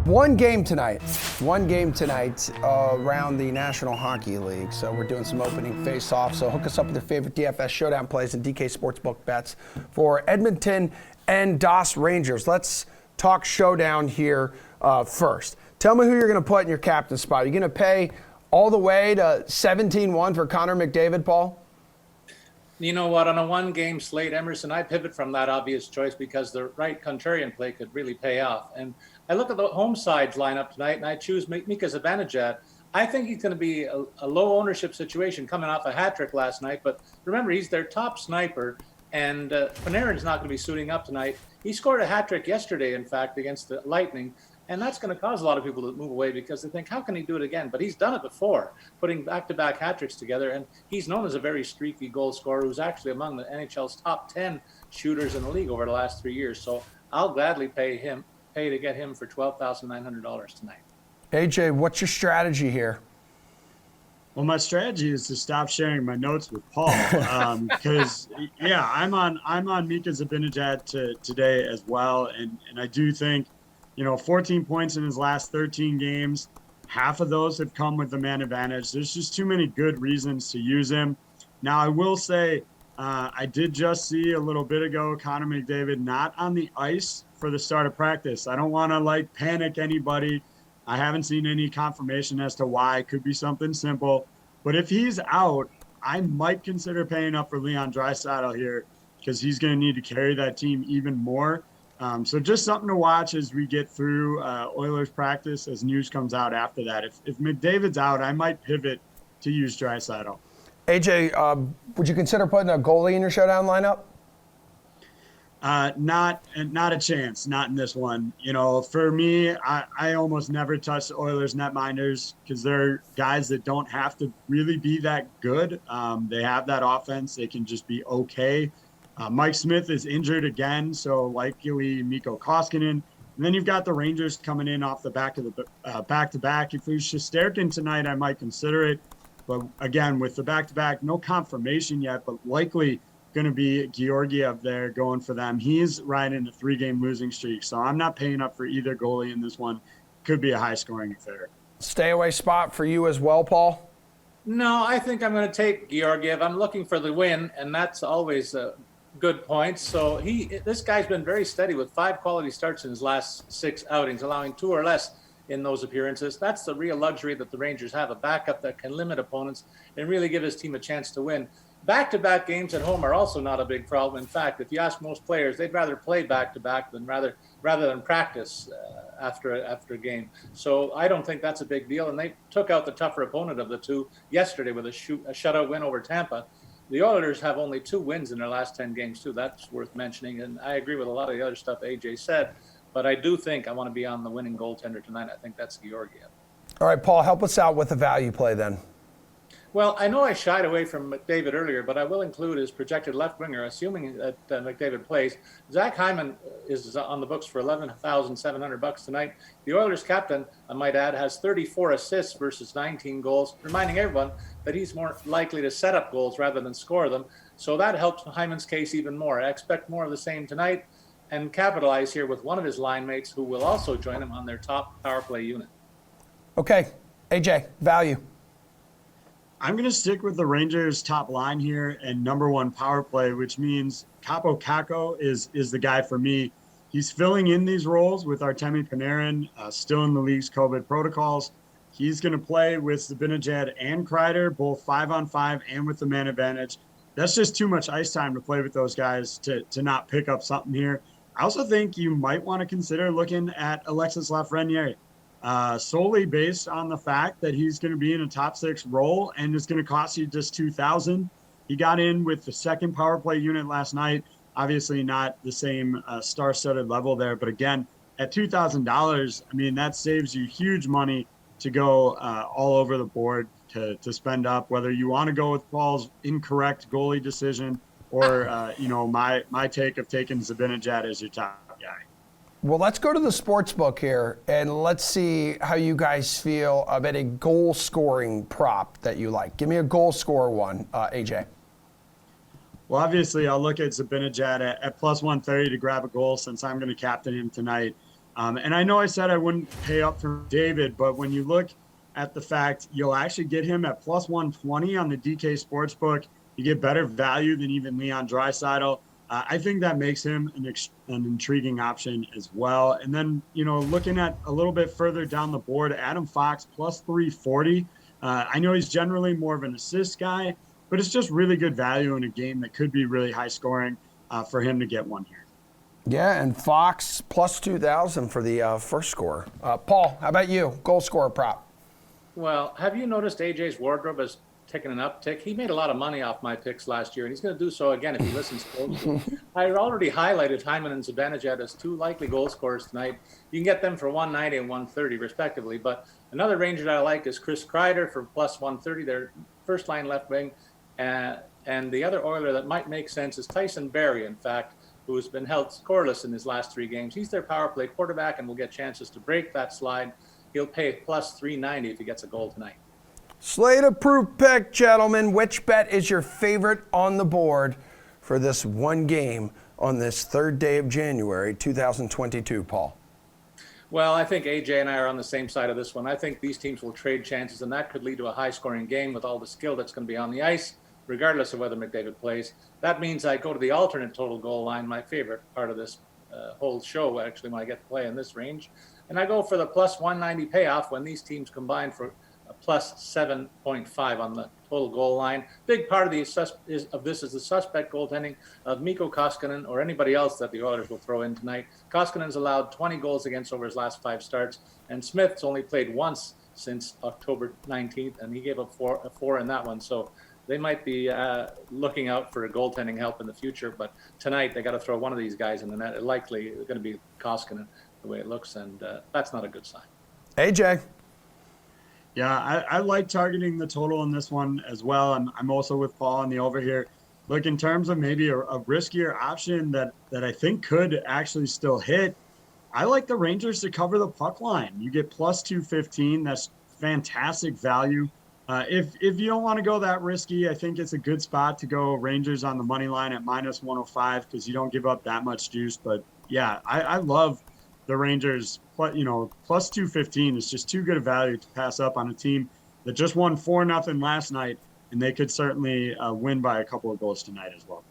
One game tonight around the National Hockey League. So we're doing some opening face-off. So hook us up with your favorite DFS Showdown plays and DK Sportsbook bets for Edmonton and DOS Rangers. Let's talk Showdown here first. Tell me who you're going to put in your captain spot. You're going to pay all the way to 17-1 for Connor McDavid, Paul? You know what? On a one-game slate, Emerson, I pivot from that obvious choice because the right contrarian play could really pay off. And I look at the home side's lineup tonight, and I choose Mika Zibanejad. I think he's going to be a low ownership situation coming off a hat trick last night. But remember, he's their top sniper, and Panarin's not going to be suiting up tonight. He scored a hat trick yesterday, in fact, against the Lightning. And that's going to cause a lot of people to move away because they think, how can he do it again? But he's done it before, putting back-to-back hat tricks together. And he's known as a very streaky goal scorer who's actually among the NHL's top 10 shooters in the league over the last 3 years. So I'll gladly pay to get him for $12,900 tonight. AJ, what's your strategy here? Well, my strategy is to stop sharing my notes with Paul because, I'm on Mika Zibanejad today as well. And I do think, 14 points in his last 13 games. Half of those have come with the man advantage. There's just too many good reasons to use him. Now, I will say I did just see a little bit ago Connor McDavid not on the ice for the start of practice. I don't want to panic anybody. I haven't seen any confirmation as to why. It could be something simple. But if he's out, I might consider paying up for Leon Draisaitl here because he's going to need to carry that team even more. So just something to watch as we get through Oilers practice as news comes out after that. If McDavid's out, I might pivot to use Draisaitl. AJ, would you consider putting a goalie in your Showdown lineup? Not a chance. Not in this one. For me, I almost never touch the Oilers netminders because they're guys that don't have to really be that good. They have that offense. They can just be okay. Mike Smith is injured again, so likely Mikko Koskinen. And then you've got the Rangers coming in off the back of the back-to-back. If it was Shesterkin tonight, I might consider it. But again, with the back-to-back, no confirmation yet, but likely going to be Georgiev there going for them. He's riding a 3-game losing streak, so I'm not paying up for either goalie in this one. Could be a high-scoring affair. Stay away spot for you as well, Paul? No, I think I'm going to take Georgiev. I'm looking for the win, and that's always good points. So this guy's been very steady with 5 quality starts in his last 6 outings, allowing 2 or less in those appearances. That's the real luxury that the Rangers have, a backup that can limit opponents and really give his team a chance to win. Back-to-back games at home are also not a big problem. In fact, if you ask most players, they'd rather play back-to-back than rather than practice after a game. So I don't think that's a big deal. And they took out the tougher opponent of the two yesterday with a shutout win over Tampa. The Oilers have only 2 wins in their last 10 games, too. That's worth mentioning. And I agree with a lot of the other stuff AJ said. But I do think I want to be on the winning goaltender tonight. I think that's Georgiev. All right, Paul, help us out with a value play then. Well, I know I shied away from McDavid earlier, but I will include his projected left winger, assuming that McDavid plays. Zach Hyman is on the books for $11,700 tonight. The Oilers captain, I might add, has 34 assists versus 19 goals, reminding everyone that he's more likely to set up goals rather than score them. So that helps Hyman's case even more. I expect more of the same tonight and capitalize here with one of his line mates who will also join him on their top power play unit. Okay, AJ, value. I'm going to stick with the Rangers' top line here and number 1 power play, which means Capo Caco is the guy for me. He's filling in these roles with Artemi Panarin, still in the league's COVID protocols. He's going to play with Zibanejad and Kreider, both 5-on-5 and with the man advantage. That's just too much ice time to play with those guys to not pick up something here. I also think you might want to consider looking at Alexis Lafreniere. Solely based on the fact that he's going to be in a top 6 role and it's going to cost you just $2,000. He got in with the second power play unit last night. Obviously not the same star-studded level there, but again, at $2,000, I mean, that saves you huge money to go all over the board to spend up, whether you want to go with Paul's incorrect goalie decision or, my take of taking Zibanejad as your top guy. Well, let's go to the sports book here, and let's see how you guys feel about a goal-scoring prop that you like. Give me a goal-scorer one, AJ. Well, obviously, I'll look at Zibanejad at plus 130 to grab a goal since I'm going to captain him tonight. And I know I said I wouldn't pay up for David, but when you look at the fact you'll actually get him at plus 120 on the DK Sportsbook, you get better value than even Leon Draisaitl. I think that makes him an intriguing option as well. And then, looking at a little bit further down the board, Adam Fox plus 340. I know he's generally more of an assist guy, but it's just really good value in a game that could be really high scoring for him to get one here. Yeah, and Fox plus 2,000 for the first scorer. Paul, how about you? Goal scorer prop. Well, have you noticed AJ's wardrobe has taken an uptick? He made a lot of money off my picks last year, and he's going to do so again if he listens closely. I already highlighted Hyman and Zibanejad as two likely goal scorers tonight. You can get them for 190 and 130 respectively. But another Ranger that I like is Chris Kreider for plus 130. Their first line left wing. And the other Oiler that might make sense is Tyson Barrie, in fact, who has been held scoreless in his last 3 games. He's their power play quarterback and will get chances to break that slide. He'll pay plus 390 if he gets a goal tonight. Slate approved pick, gentlemen. Which bet is your favorite on the board for this one game on this 3rd day of January 2022, Paul? Well, I think AJ and I are on the same side of this one. I think these teams will trade chances, and that could lead to a high-scoring game with all the skill that's going to be on the ice, regardless of whether McDavid plays. That means I go to the alternate total goal line, my favorite part of this whole show, actually, when I get to play in this range. And I go for the plus 190 payoff when these teams combine for a plus 7.5 on the total goal line. Big part of this is the suspect goaltending of Mikko Koskinen or anybody else that the Oilers will throw in tonight. Koskinen's allowed 20 goals against over his last 5 starts, and Smith's only played once since October 19th, and he gave up four in that one. So they might be looking out for a goaltending help in the future, but tonight they got to throw one of these guys in the net. Likely it's going to be Koskinen the way it looks, and that's not a good sign. AJ. Yeah, I like targeting the total in this one as well. I'm also with Paul on the over here. Look, in terms of maybe a riskier option that I think could actually still hit, I like the Rangers to cover the puck line. You get plus 215. That's fantastic value. If you don't want to go that risky, I think it's a good spot to go Rangers on the money line at minus 105 because you don't give up that much juice. But yeah, I love the Rangers. Plus 215 is just too good a value to pass up on a team that just won 4-0 last night, and they could certainly win by a couple of goals tonight as well.